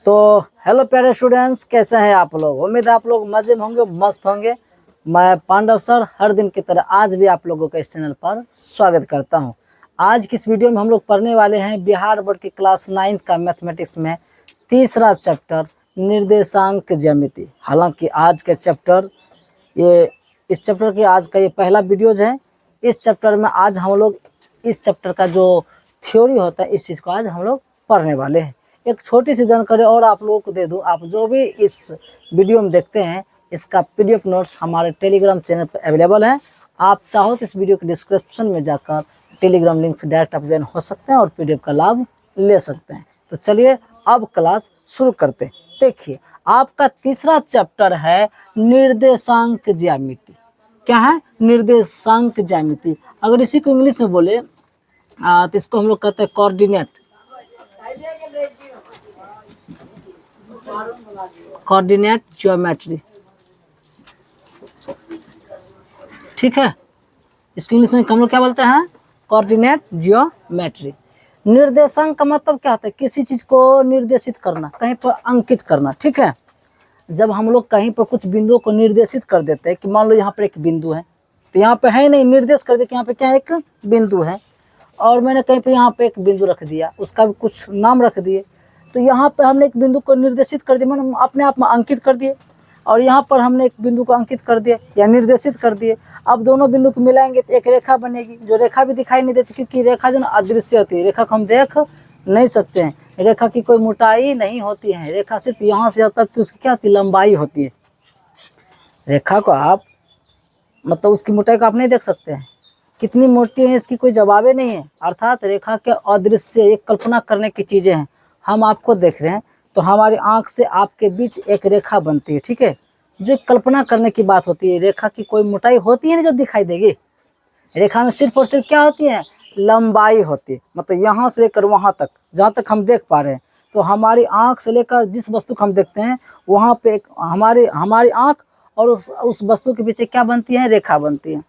तो हेलो प्यारे स्टूडेंट्स, कैसे हैं आप लोग। उम्मीद है आप लोग मजे में होंगे, मस्त होंगे। मैं पांडव सर हर दिन की तरह आज भी आप लोगों का इस चैनल पर स्वागत करता हूं। आज की इस वीडियो में हम लोग पढ़ने वाले हैं बिहार बोर्ड की क्लास 9 का मैथमेटिक्स में तीसरा चैप्टर निर्देशांक ज्यामिति। हालांकि आज के चैप्टर इस चैप्टर के आज का ये पहला वीडियोज है। इस चैप्टर में आज हम लोग इस चैप्टर का जो थ्योरी होता है इस चीज़ को आज हम लोग पढ़ने वाले हैं। एक छोटी सी जानकारी और आप लोगों को दे दूं, आप जो भी इस वीडियो में देखते हैं इसका पीडीएफ नोट्स हमारे टेलीग्राम चैनल पर अवेलेबल है। आप चाहो तो इस वीडियो के डिस्क्रिप्शन में जाकर टेलीग्राम लिंक से डायरेक्ट आप ज्वाइन हो सकते हैं और पीडीएफ का लाभ ले सकते हैं। तो चलिए अब क्लास शुरू करते हैं। देखिए, आपका तीसरा चैप्टर है निर्देशांक ज्यामिति। क्या है? निर्देशांक ज्यामिति। अगर इसी को इंग्लिश में बोले तो इसको हम लोग कहते हैं कोऑर्डिनेट ज्योमेट्री। ठीक है, इसको इंग्लिश में हम लोग क्या बोलते हैं? Coordinate geometry. निर्देशांक का मतलब क्या होता है? किसी चीज को निर्देशित करना, कहीं पर अंकित करना। ठीक है, जब हम लोग कहीं पर कुछ बिंदुओं को निर्देशित कर देते हैं कि मान लो यहाँ पर एक बिंदु है, तो यहाँ पे है नहीं, निर्देश कर दे कि यहाँ पे क्या है, एक बिंदु है। और मैंने कहीं पे यहाँ पे एक बिंदु रख दिया, उसका भी कुछ नाम रख दिए, तो यहाँ पे हमने एक बिंदु को निर्देशित कर दिया, मैंने अपने आप में अंकित कर दिए। और यहाँ पर हमने एक बिंदु को अंकित कर दिया या निर्देशित कर दिए। अब दोनों बिंदु को मिलाएंगे तो एक रेखा बनेगी, जो रेखा भी दिखाई नहीं देती, क्योंकि रेखा जो ना अदृश्य होती है, रेखा को हम देख नहीं सकते हैं। रेखा की कोई मोटाई नहीं होती है, रेखा सिर्फ यहाँ से यहाँ तक की उसकी क्या होती है, लंबाई होती है। रेखा को आप मतलब उसकी मोटाई को आप नहीं देख सकते हैं, कितनी मोटी है इसकी कोई जवाब नहीं है। अर्थात रेखा के अदृश्य, एक कल्पना करने की चीज़ें हैं। हम आपको देख रहे हैं तो हमारी आंख से आपके बीच एक रेखा बनती है। ठीक है, जो कल्पना करने की बात होती है। रेखा की कोई मोटाई होती है नहीं जो दिखाई देगी। रेखा में सिर्फ और सिर्फ क्या होती है? लंबाई होती है। मतलब यहाँ से लेकर वहाँ तक, जहाँ तक हम देख पा रहे हैं। तो हमारी आंख से लेकर जिस वस्तु को हम देखते हैं वहाँ पे एक हमारी आंख और उस वस्तु के पीछे क्या बनती है? रेखा बनती है।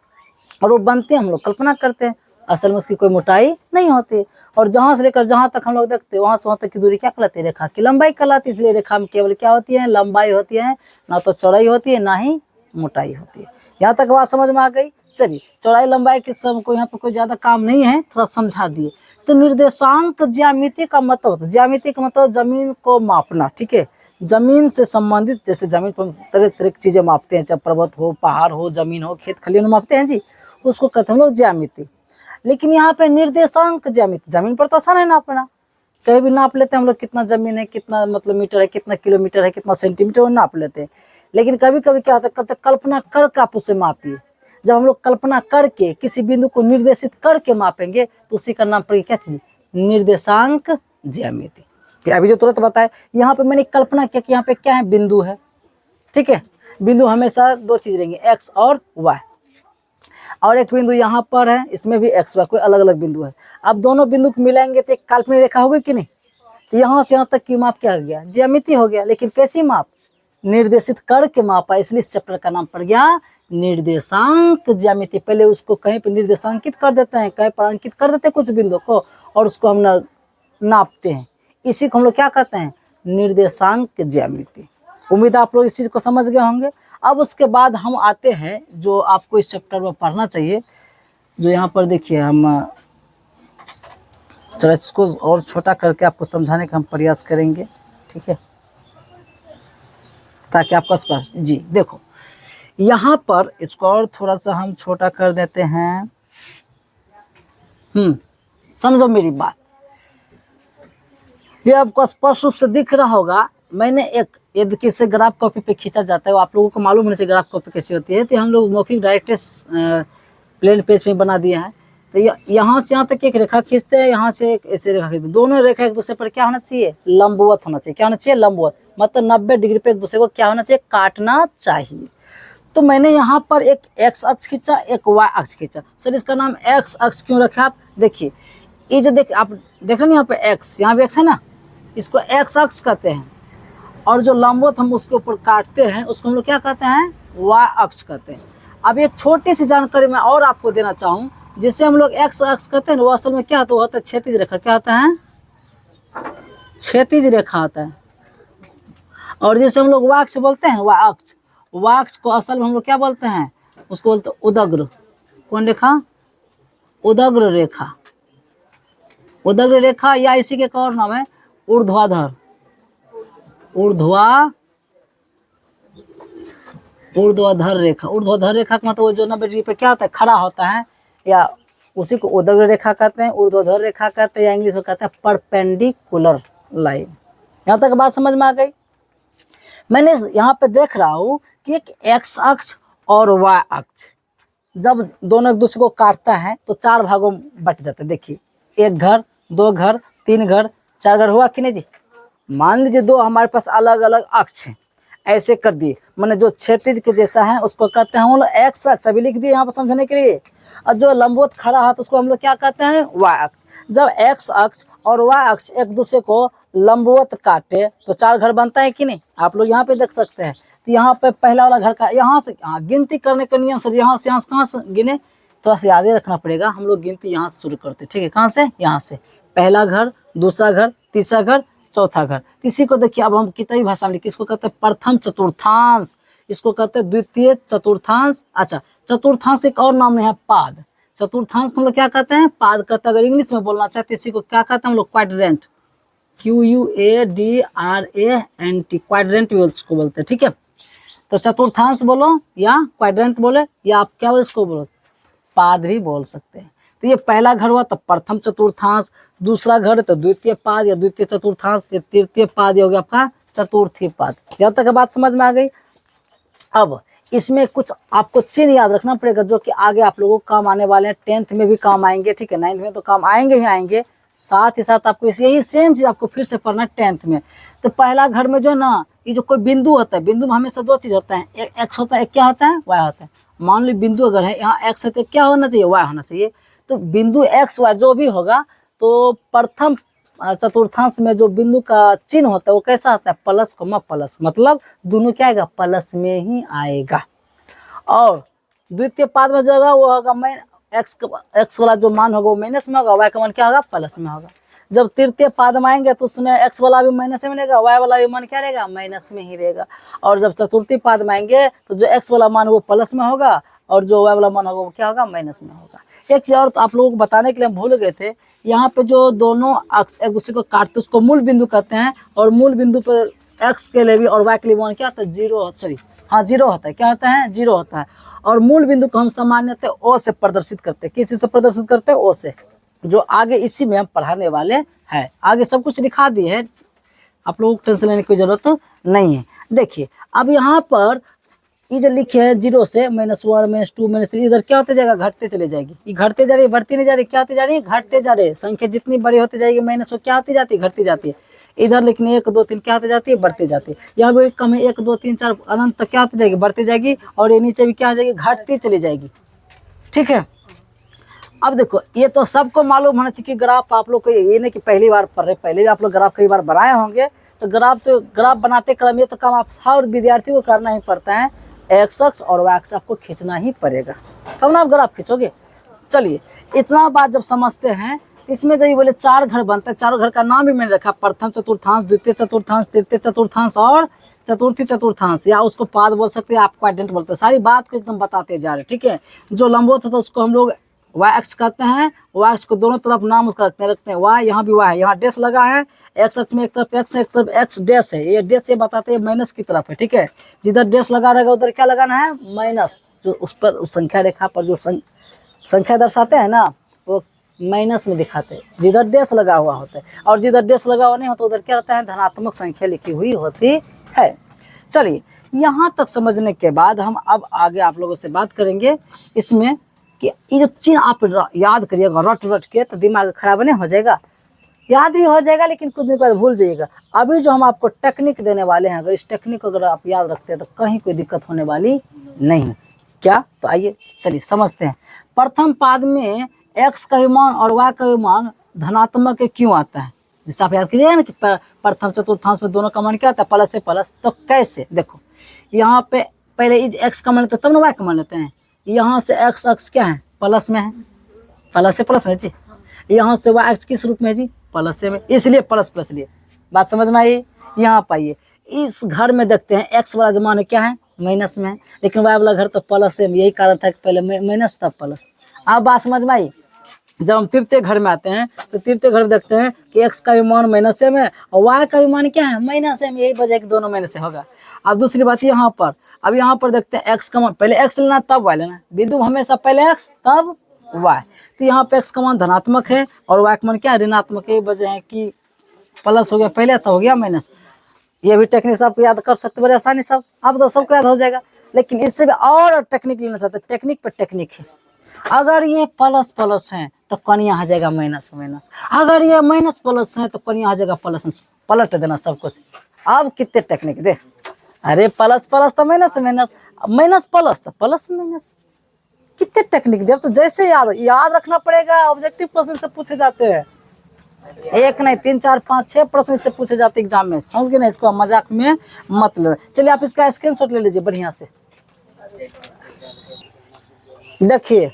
और वो बनते हैं, हम लोग कल्पना करते हैं, असल में उसकी कोई मोटाई नहीं होती। और जहाँ से लेकर जहाँ तक हम लोग देखते हैं वहाँ से वहाँ तक की दूरी क्या कहलाती है? रेखा की लंबाई कहलाती है। इसलिए रेखा में केवल क्या होती है? लंबाई होती है, ना तो चौड़ाई होती है, ना ही मोटाई होती है। यहाँ तक बात समझ में आ गई। चलिए, चौड़ाई लंबाई के सब को यहाँ पर कोई ज़्यादा काम नहीं है, थोड़ा समझा दिए। तो निर्देशांक ज्यामिति का मतलब, ज्यामिति का मतलब जमीन को मापना। ठीक है, जमीन से संबंधित, जैसे जमीन पर तरह तरह की चीज़ें मापते हैं, चाहे पर्वत हो, पहाड़ हो, जमीन हो, खेत खलिहान मापते हैं जी, उसको कहते हैं हम लोग ज्यामिति। लेकिन यहाँ पे निर्देशांक ज्यामिति, जमीन पर तो आसान है नापना, कहीं भी नाप लेते हैं हम लोग, कितना जमीन है, कितना मतलब मीटर है, कितना किलोमीटर है, कितना सेंटीमीटर, वो नाप लेते हैं। लेकिन कभी कभी क्या होता है, कहते कल्पना करके आप उसे मापिए। जब हम लोग कल्पना करके किसी बिंदु को निर्देशित करके मापेंगे तो उसी का नाम पड़ेगा क्या चीज? निर्देशांक ज्यामिति। अभी जो तुरंत बताए, यहाँ पे मैंने कल्पना किया कि यहाँ पे क्या है? बिंदु है। ठीक है, बिंदु हमेशा दो चीज रहेंगे, एक्स और वाई। और एक बिंदु यहाँ पर है, इसमें भी एक्स वाई, कोई अलग अलग बिंदु है। अब दोनों बिंदु को मिलाएंगे तो एक काल्पनिक रेखा होगी कि नहीं? तो यहाँ से यहाँ तक की माप क्या हो गया? ज्यामिति हो गया। लेकिन कैसी माप? निर्देशित करके मापा, इसलिए इस चैप्टर का नाम पड़ गया निर्देशांक ज्यामिति। पहले उसको कहीं पर निर्देशांकित कर देते हैं, कहीं पर अंकित कर देते हैं कुछ बिंदु को, और उसको हम नापते हैं। इसी को हम लोग क्या कहते हैं? निर्देशांक ज्यामिति। उम्मीद आप लोग इस चीज़ को समझ गए होंगे। अब उसके बाद हम आते हैं जो आपको इस चैप्टर में पढ़ना चाहिए, जो यहाँ पर देखिए, हम चलो इसको और छोटा करके आपको समझाने का हम प्रयास करेंगे। ठीक है, ताकि आपका स्पष्ट। जी देखो, यहाँ पर इसको और थोड़ा सा हम छोटा कर देते हैं। समझो मेरी बात, ये आपको स्पष्ट रूप से दिख रहा होगा। मैंने एक, यदि किसी ग्राफ कॉपी पे खींचा जाता है, वो आप लोगों को मालूम होने से ग्राफ कॉपी कैसी होती है, तो हम लोग मौखिक डायरेक्ट प्लेन पेज में बना दिया है। तो यहाँ से यहाँ तक एक रेखा खींचते हैं, यहाँ से एक ऐसे रेखा खींचते हैं। दोनों रेखा एक दूसरे पर क्या होना चाहिए? लंबवत होना चाहिए। क्या होना चाहिए? लंबवत। मतलब 90 डिग्री पे एक दूसरे को क्या होना चाहिए? काटना चाहिए। तो मैंने यहाँ पर एक एक्स अक्ष खींचा, एक वाई अक्ष खींचा। सर इसका नाम एक्स अक्ष क्यों रखा आप? देखिए, ये जो आप देख रहे हैं यहाँ पे एक्स, यहाँ भी एक्स है ना, इसको एक्स अक्ष कहते हैं। और जो लंबवत हम उसके ऊपर काटते हैं उसको हम लोग क्या कहते हैं? वाई अक्ष कहते हैं। अब एक छोटी सी जानकारी मैं और आपको देना चाहूँ, जिसे हम लोग एक्स अक्ष कहते हैं, वो असल में क्या होता है? क्षैतिज रेखा। क्या होता है? क्षैतिज रेखा होता है। और जैसे हम लोग वाक्स बोलते हैं, वाक्स, वाक्स को असल में हम लोग क्या बोलते हैं, उसको बोलते हैं उदग्र। कौन रेखा? उदग्र रेखा। उदग्र रेखा, या इसी के एक और नाम है ऊर्ध्वाधर। ऊर्ध्वाधर रेखा। ऊर्ध्वाधर रेखा का मतलब वो जो 90 डिग्री पे क्या होता है, खड़ा होता है, या उसी को उदग्र रेखा कहते हैं, ऊर्ध्वाधर रेखा कहते हैं, या इंग्लिश में कहते हैं परपेंडिकुलर लाइन। यहाँ तक बात समझ में आ गई? मैंने यहाँ पे देख रहा हूँ कि एक एक्स अक्ष और वाई अक्ष जब दोनों एक दूसरे को काटता है तो 4 भागों में बट जाते हैं। देखिए, एक घर, 2 घर, 3 घर, 4 घर हुआ कि नहीं जी? मान लीजिए 2 हमारे पास अलग अलग अक्ष हैं, ऐसे कर दिए, मैंने जो क्षैतिज के जैसा है उसको कहते हैं हम लोग एक्स अक्ष, अभी लिख दिए यहाँ पर समझने के लिए। और जो लंबवत खड़ा है तो उसको हम लोग क्या कहते हैं, वाई अक्ष। जब एक्स अक्ष और वाई अक्ष एक दूसरे को लंबवत काटे तो 4 घर बनता है कि नहीं? आप लोग यहाँ पे देख सकते हैं। तो यहाँ पे पहला वाला घर का यहाँ से गिनती करने का नियम सर, यहाँ से कहाँ से गिने, थोड़ा सा याद रखना पड़ेगा। हम लोग गिनती यहाँ से शुरू करते, ठीक है? कहाँ से? यहाँ से। पहला घर, दूसरा घर, तीसरा घर, चौथा घर। इसी को देखिए, अब हम कितनी भाषा में लिखिए, इसको कहते हैं प्रथम चतुर्थांश, इसको कहते हैं द्वितीय चतुर्थांश। अच्छा, चतुर्थांश एक और नाम है पाद। चतुर्थांश को हम लोग क्या कहते हैं, पाद कहते हैं। अगर इंग्लिश में बोलना चाहते इसी को क्या कहते हैं हम लोग, क्वाड्रेंट। QUADRANT, क्वाड्रेंट भी उसको बोलते हैं, ठीक है? तो चतुर्थांश बोलो या क्वाड्रेंट बोले, या आप क्या बोलो, इसको बोलो पाद भी बोल सकते हैं। तो ये पहला घर हुआ तो प्रथम चतुर्थांश, दूसरा घर तो द्वितीय पाद या द्वितीय चतुर्थांश, या तृतीय पाद हो गया आपका चतुर्थी पाद। जब तक बात समझ में आ गई। अब इसमें कुछ आपको चिन्ह याद रखना पड़ेगा जो कि आगे आप लोगों को काम आने वाले हैं, 10th में भी काम आएंगे, ठीक है? 9th में तो काम आएंगे ही आएंगे, साथ ही साथ आपको यही सेम चीज आपको फिर से पढ़ना है 10th में। तो पहला घर में जो ना, ये जो कोई बिंदु होता है, बिंदु में हमेशा 2 चीज होता है, एक एक्स होता है, एक क्या होता है, वाई होता है। मान लो बिंदु अगर है, यहाँ एक्स है तो क्या होना चाहिए, वाई होना चाहिए। तो बिंदु एक्स वाई जो भी होगा, तो प्रथम चतुर्थांश में जो बिंदु का चिन्ह होता है वो कैसा आता है, प्लस कोमा प्लस, मतलब दोनों क्या आएगा, प्लस में ही आएगा। और द्वितीय पाद में जगह वो होगा एक्स वाला जो मान होगा वो माइनस में होगा, वाई का मान क्या होगा, प्लस में होगा। जब तृतीय पाद में आएंगे तो उसमें एक्स वाला भी माइनस में रहेगा, वाई वाला भी मान क्या रहेगा, माइनस में ही रहेगा। और जब चतुर्थी पाद में आएंगे तो जो एक्स वाला मान वो प्लस में होगा, और जो वाई वाला मान होगा वो क्या होगा, माइनस में होगा। एक चीज और तो आप लोगों को बताने के लिए हम भूल गए थे, यहाँ पे जो दोनों अक्ष एक दूसरे को काटते उसको मूल बिंदु कहते हैं। और मूल बिंदु पर एक्स के लिए भी और वाई के लिए मान क्या होता है, जीरो होता है। क्या होता है, जीरो होता है। और मूल बिंदु को हम सामान्यतः ओ से प्रदर्शित करते हैं। किस से प्रदर्शित करते हैं, ओ से, जो आगे इसी में हम पढ़ाने वाले हैं। आगे सब कुछ लिखा दिए हैं, आप लोगों को टेंशन लेने की जरूरत नहीं है। देखिए, अब यहाँ पर ये जो लिखे है 0 से -1 -2 -3, इधर क्या होते जाएगा, घटते चले जाएगी। ये घटते जा रही है, बढ़ती नहीं जा रही, क्या होती जा रही है, घटते जा रही है। संख्या जितनी बड़ी होती जाएगी माइनस में क्या होती जाती है, घटती जाती है। इधर लेकिन 1 2 3 क्या होती जाती है, बढ़ती जाती है। यहाँ भी कम है, 1 2 3 4 अनंत तक क्या होती जाएगी, बढ़ती जाएगी। और ये नीचे भी क्या हो जाएगी, घटती चली जाएगी, ठीक है? अब देखो, ये तो सबको मालूम होना चाहिए कि ग्राफ आप लोग को ये नहीं कि पहली बार पढ़ रहे, पहले भी आप लोग ग्राफ कई बार बनाए होंगे। तो ग्राफ बनाते क्रम ये तो काम आप हर विद्यार्थी को करना ही पड़ता है। एक्स अक्ष और वाई अक्ष आपको खींचना ही पड़ेगा, तब ना आप ग्राफ खींचोगे। चलिए, इतना बात जब समझते हैं, इसमें जब बोले 4 घर बनते हैं, चारों घर का नाम भी मैंने रखा, प्रथम चतुर्थांश, द्वितीय चतुर्थांश, तृतीय चतुर्थांश और चतुर्थी चतुर्थांश, या उसको पाद बोल सकते हैं, आप क्वाड्रेंट बोलते हैं। सारी बात को एकदम बताते जा रहे, ठीक है? जो लंबवत होता है उसको हम लोग वाई अक्ष कहते हैं। वाई अक्ष को दोनों तरफ नाम उसका रखते हैं, वाई, यहाँ भी वाई है, यहाँ डैश लगा है। एक्स अक्ष में एक तरफ एक्स है, एक तरफ एक्स डैश है। ये डैश ये बताते हैं माइनस की तरफ है, ठीक है? जिधर डैश लगा रहेगा उधर क्या लगाना है, माइनस। जो उस पर उस संख्या रेखा पर जो संख्या दर्शाते हैं ना, वो माइनस में दिखाते हैं, जिधर डैश लगा हुआ होता है। और जिधर डैश लगा हुआ नहीं होता उधर क्या होता है, धनात्मक संख्या लिखी हुई होती है। चलिए, यहाँ तक समझने के बाद हम अब आगे आप लोगों से बात करेंगे इसमें कि ये जो चिन्ह आप याद करिएगा रट के, तो दिमाग खराब नहीं हो जाएगा, याद भी हो जाएगा लेकिन कुछ दिन बाद भूल जाइएगा। अभी जो हम आपको टेक्निक देने वाले हैं, अगर इस टेक्निक को अगर आप याद रखते हैं तो कहीं कोई दिक्कत होने वाली नहीं। क्या? तो आइए चलिए समझते हैं। प्रथम पाद में एक्स का मान और वाई का मान धनात्मक क्यों आता है, जैसे आप याद कीजिएगा ना कि प्रथम चतुर्थांश में दोनों का मान क्या आता है, प्लस से प्लस। तो कैसे, देखो यहाँ पे पहले एक्स का मान लेते हैं तब ना वाई का मान लेते हैं। यहाँ से एक्स अक्ष क्या है, प्लस में है, प्लस से प्लस है जी। यहाँ से वाई अक्ष किस रूप में है जी, प्लस से में, इसलिए प्लस प्लस लिए। बात समझ में आई? यहाँ पाइए, इस घर में देखते हैं एक्स वाला जो मान है क्या है, माइनस में है, लेकिन वाई वाला घर तो प्लस है। यही कारण था कि पहले माइनस तब प्लस। अब बात समझ में आई। जब हम तृतीय घर में आते हैं तो तृतीय घर में देखते हैं कि एक्स का भी मान माइनस में है और वाई का भी मान क्या है, माइनस में। यही वजह कि दोनों माइनस से होगा। अब दूसरी बात यहाँ पर, अब यहाँ पर देखते हैं एक्स का मान, पहले एक्स लेना तब वाई लेना, बिंदु हमेशा पहले एक्स तब वाई। तो यहाँ पे एक्स का मान धनात्मक है और वाई का मान क्या है, ऋणात्मक। यही वजह है कि प्लस हो गया पहले तो हो गया माइनस। ये भी टेक्निक सबको याद कर सकते बड़े आसानी सब, अब तो सबको याद हो जाएगा। लेकिन इससे भी और टेक्निक लेना चाहते, टेक्निक पर टेक्निक है। अगर ये प्लस प्लस है तो कनिया आ जाएगा माइनस माइनस, अगर ये माइनस प्लस है तो कनिया आ जाएगा प्लस। पलट देना सब कुछ। अब कितने टेक्निक दे, अरे प्लस प्लस तो माइनस माइनस, माइनस प्लस तो प्लस माइनस, कितने टेक्निक दे। अब तो जैसे याद रखना पड़ेगा। ऑब्जेक्टिव क्वेश्चन से पूछे जाते हैं, एक नहीं 3 4 5 6 प्रश्न से पूछे जाते एग्जाम में, समझ गए ना। इसको मजाक में मत लो। चलिए आप इसका स्क्रीनशॉट ले लीजिए बढ़िया से। देखिए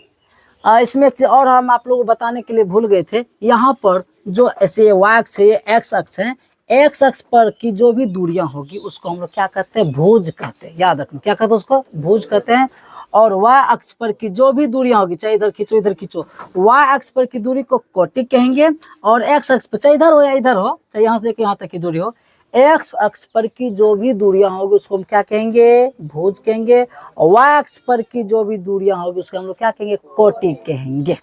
इसमें एक चीज और हम आप लोगों को बताने के लिए भूल गए थे। यहाँ पर जो ऐसे वाई अक्ष है, ये एक्स अक्ष है, एक्स अक्ष पर की जो भी दूरियां होगी उसको हम लोग क्या कहते हैं, भुज कहते हैं। याद रखना क्या कहते हैं उसको, भुज कहते हैं। और वाई अक्ष पर की जो भी दूरियां होगी, चाहे इधर खींचो इधर खींचो, वाई अक्ष पर की दूरी को कोटि कहेंगे। और एक्स अक्ष पर, चाहे इधर हो या इधर हो, चाहे यहाँ से लेकर यहाँ तक की दूरी हो, एक्स अक्ष पर की जो भी दूरियां होगी उसको हम क्या कहेंगे, भुज कहेंगे। और वाई अक्ष पर की जो भी दूरियां होगी उसको हम लोग क्या कहेंगे, कोटि कहेंगे।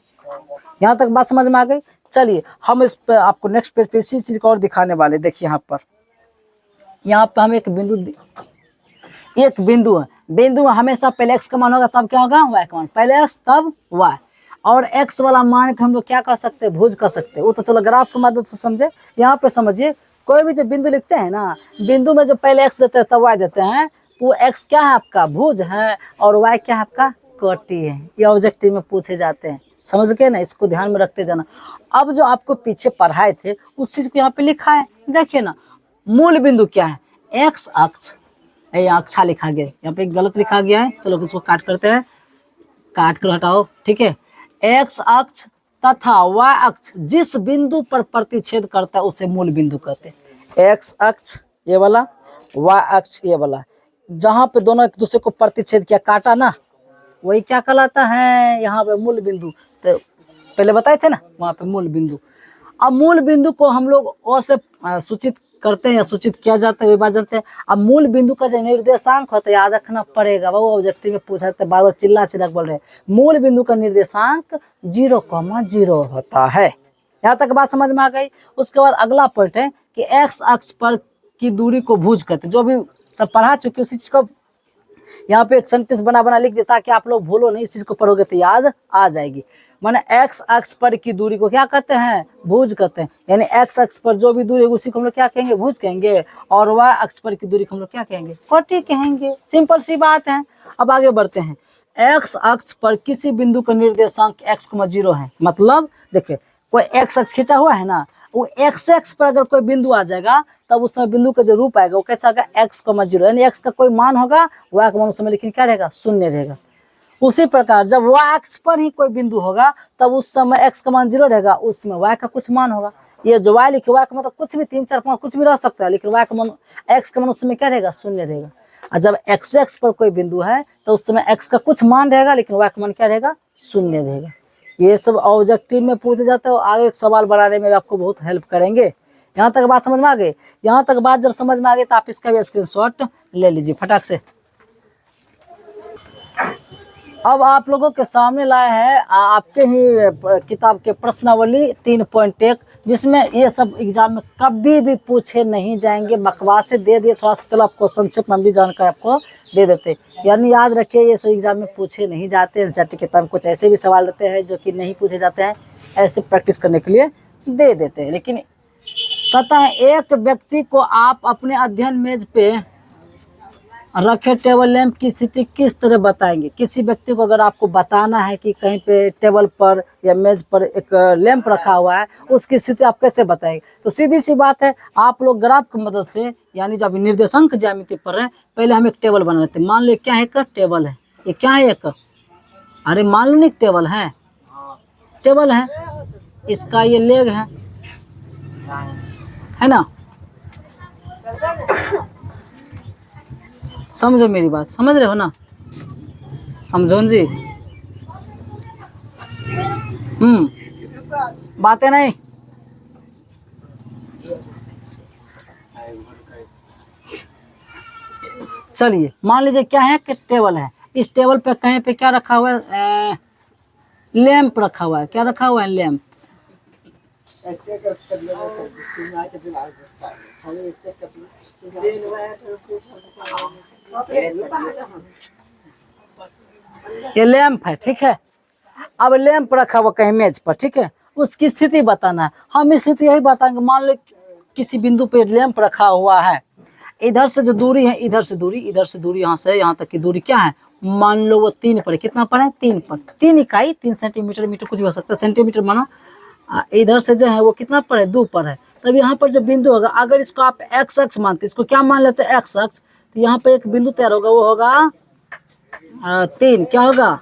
यहाँ तक बात समझ में आ गई। चलिए हम इस पर आपको नेक्स्ट पेज पे इसी चीज को और दिखाने वाले। देखिए यहाँ पर हम एक बिंदु है, बिंदु हमेशा पहले एक्स का मान होगा तब क्या होगा, वाई का मान। पहले एक्स तब वाई। और एक्स वाला मान के हम लोग क्या कर सकते हैं, भुज कर सकते हैं। वो तो चलो ग्राफ की मदद से समझे। यहाँ पे समझिए, कोई भी जो बिंदु लिखते हैं ना, बिंदु में जो पहले एक्स देते हैं तब वाई देते हैं, तो एक्स क्या है आपका, भुज है, और वाई क्या है आपका, कोटि है। ये ऑब्जेक्टिव में पूछे जाते हैं, समझ गए ना। इसको ध्यान में रखते जाना। अब जो आपको पीछे पढ़ाए थे उस चीज को यहाँ पे लिखा है, देखिए ना। मूल बिंदु क्या है, एक्स अक्ष, अक्षा लिखा गया यहाँ पे, गलत लिखा गया है। चलो इसको काट करते हैं, काट कर हटाओ, ठीक है। एक्स अक्ष तथा वाई अक्ष जिस बिंदु पर प्रतिच्छेद करता है उसे मूल बिंदु कहते हैं। एक्स अक्ष ये वाला, वाई अक्ष ये वाला, जहां पे दोनों एक दूसरे को प्रतिच्छेद किया, काटा ना, वही क्या कहलाता है, यहाँ पे मूल बिंदु। तो पहले बताए थे ना, वहां पे मूल बिंदु। अब मूल बिंदु को हम लोग ओ से सूचित करते हैं या सूचित किया जाता है, वही बात जानते हैं। अब मूल बिंदु का जो निर्देशांक होता है याद रखना पड़ेगा, वो ऑब्जेक्टिव में पूछा जाता है। बार बार चिल्ला बोल रहे हैं। मूल बिंदु का निर्देशांक 0,0 होता है। यहाँ तक बात समझ में आ गई। उसके बाद अगला पॉइंट है कि एक्स अक्ष पर की दूरी को भुज कहते हैं। जो भी सब पढ़ा चुके उसी चीज को यहाँ पे एक सेंटेंस बना लिख देता है कि आप लोग भूलो नहीं, इस चीज को पढ़ोगे तो याद आ जाएगी। माने एक्स अक्ष पर की दूरी को क्या कहते हैं, भुज कहते हैं। यानी एक्स अक्ष पर जो भी दूरी है उसी को हम लोग क्या कहेंगे, भुज कहेंगे। और वाई अक्ष पर की दूरी को हम लोग क्या कहेंगे, कोटि कहेंगे। सिंपल सी बात है। अब आगे बढ़ते हैं। एक्स अक्ष पर किसी बिंदु का निर्देशांक x,0 है। मतलब देखिए, कोई एक्स अक्ष खींचा हुआ है ना, वो एक्स एक्स पर अगर कोई बिंदु आ जाएगा तब उस समय बिंदु का जो रूप आएगा वो कैसा आएगा, x,0, यानी एक्स का कोई मान होगा, वाई का मान उस समय लेकिन क्या रहेगा, शून्य रहेगा। उसी प्रकार जब वाई अक्ष पर ही कोई बिंदु होगा तब उस समय एक्स का मान 0 रहेगा, उस समय वाई का कुछ मान होगा। ये जो वाई लिखे, वाई का मतलब कुछ भी 3 4 5 कुछ भी रह सकता है, लेकिन वाई का मान, एक्स का मान उस समय क्या रहेगा, शून्य रहेगा। और जब एक्स एक्स पर कोई बिंदु है तो उस समय एक्स का कुछ मान रहेगा, लेकिन वाई का मान क्या रहेगा, शून्य रहेगा। ये सब ऑब्जेक्टिव में पूछे जाता है और आगे एक सवाल बनाने में आपको बहुत हेल्प करेंगे। यहाँ तक बात समझ में आ गई। यहाँ तक बात जब समझ में आ गई तो आप इसका भी स्क्रीनशॉट ले लीजिए फटाक से। अब आप लोगों के सामने लाए हैं आपके ही किताब के प्रश्नावली 3.1, जिसमें ये सब एग्जाम में कभी भी पूछे नहीं जाएंगे। बकवास से दे दिए थोड़ा सा, चलो आपको संक्षिप्त में भी जानकारी आपको दे देते। यानी याद रखिए ये सब एग्जाम में पूछे नहीं जाते। एनसीईआरटी किताब में कुछ ऐसे भी सवाल रहते हैं जो कि नहीं पूछे जाते हैं, ऐसे प्रैक्टिस करने के लिए दे देते हैं। लेकिन कहता है एक व्यक्ति को आप अपने अध्ययन मेज पे रखे टेबल लैंप की स्थिति किस तरह बताएंगे। किसी व्यक्ति को अगर आपको बताना है कि कहीं पे टेबल पर या मेज पर एक लैंप रखा हुआ है, उसकी स्थिति आप कैसे बताएंगे। तो सीधी सी बात है, आप लोग ग्राफ की मदद से, यानी जब निर्देशांक ज्यामिति पर रहे, पहले हम एक टेबल बना लेते हैं। मान लो क्या है, एक टेबल है, ये क्या है, एक, अरे मान लो नहीं टेबल है, टेबल है, इसका ये लेग है ना। समझो मेरी बात, समझ रहे हो ना, समझो जी। बातें नहीं। चलिए मान लीजिए क्या है कि टेबल है, इस टेबल पे कहीं पे क्या रखा हुआ है, लैंप रखा हुआ है। क्या रखा हुआ है? लैंप। ये लैंप है, ठीक है। अब लैंप रखा हुआ कहीं मेज पर, ठीक है, उसकी स्थिति बताना है। हम स्थिति यही बताएंगे, मान लो किसी बिंदु पे लैंप रखा हुआ है, इधर से जो दूरी है, इधर से दूरी, इधर से दूरी, यहाँ से यहाँ तक की दूरी क्या है, मान लो वो 3 पर है। कितना पर है? 3 पर। 3 इकाई, 3 सेंटीमीटर, मीटर कुछ भी हो सकता है, सेंटीमीटर मानो। इधर से जो है वो कितना पर है? 2 पर है। तब यहाँ पर जो बिंदु होगा, अगर इसको आप एक्स अक्ष मानते, इसको क्या मान लेते हैं? एक्स अक्ष। तो यहाँ पे एक बिंदु तैयार होगा, वो होगा 3। क्या होगा?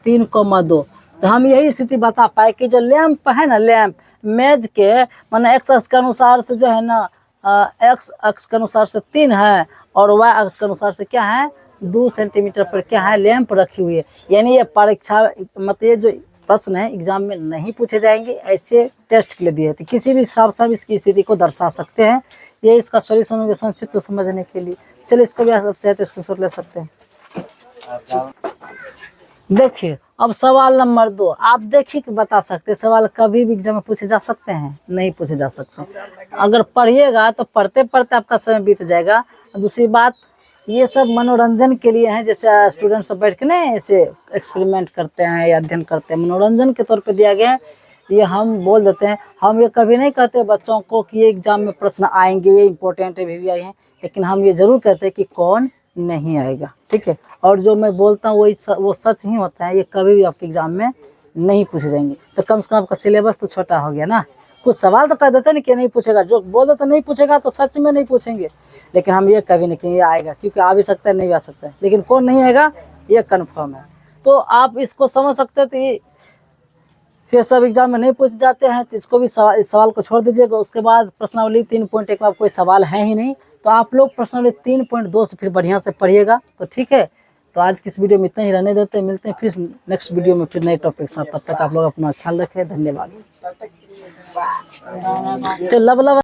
3,2। तो हम यही स्थिति बता पाए कि जो लैंप है ना, लैंप मेज के माने एक्स अक्ष के अनुसार से जो है ना, एक्स अक्ष के अनुसार से 3 है और वाई अक्ष के अनुसार से क्या है? 2 सेंटीमीटर पर क्या है? लैंप रखी हुई है। यानी ये परीक्षा मतलब ये जो प्रश्न है एग्जाम में नहीं पूछे जाएंगे, ऐसे टेस्ट के लिए दिए थे। किसी भी हिसाब से इसकी स्थिति को दर्शा सकते हैं। ये इसका सॉल्यूशन होगा संक्षिप्त समझने के लिए। चलिए इसको भी आप चाहते हैं स्क्रीनशॉट ले सकते हैं। देखिए अब सवाल नंबर 2, आप देखिए कि बता सकते हैं। सवाल कभी भी एग्जाम में पूछे जा सकते हैं? नहीं पूछे जा सकते। अगर पढ़िएगा तो पढ़ते पढ़ते आपका समय बीत जाएगा। दूसरी बात, ये सब मनोरंजन के लिए है। जैसे स्टूडेंट सब बैठ के ना ऐसे एक्सपेरिमेंट करते हैं या अध्ययन करते हैं, मनोरंजन के तौर पे दिया गया है। ये हम बोल देते हैं। हम ये कभी नहीं कहते बच्चों को कि ये एग्जाम में प्रश्न आएंगे, ये इंपॉर्टेंट है, भी आए हैं, लेकिन हम ये जरूर कहते हैं कि कौन नहीं आएगा, ठीक है। और जो मैं बोलता हूँ वही वो सच ही होता है। ये कभी भी आपके एग्जाम में नहीं पूछे जाएंगे। तो कम से कम आपका सिलेबस तो छोटा हो गया ना। कुछ सवाल तो कह देते हैं ना कि नहीं पूछेगा, जो बोल देते नहीं पूछेगा तो सच में नहीं पूछेंगे। लेकिन हम ये कभी नहीं कहेंगे आएगा, क्योंकि आ भी सकता है, नहीं आ सकता है, लेकिन कौन नहीं आएगा ये कन्फर्म है। तो आप इसको समझ सकते हैं। तो फिर सब एग्जाम में नहीं पूछ जाते हैं, तो इसको भी इस सवाल को छोड़ दीजिएगा। उसके बाद प्रश्नावली 3.1 में कोई सवाल है ही नहीं, तो आप लोग प्रश्नावली 3.2 से फिर बढ़िया से पढ़िएगा, तो ठीक है। तो आज की इस वीडियो में इतना ही रहने देते हैं। मिलते हैं फिर नेक्स्ट वीडियो में फिर नए टॉपिक के साथ। तब तक आप लोग अपना ख्याल रखें। धन्यवाद। तो लव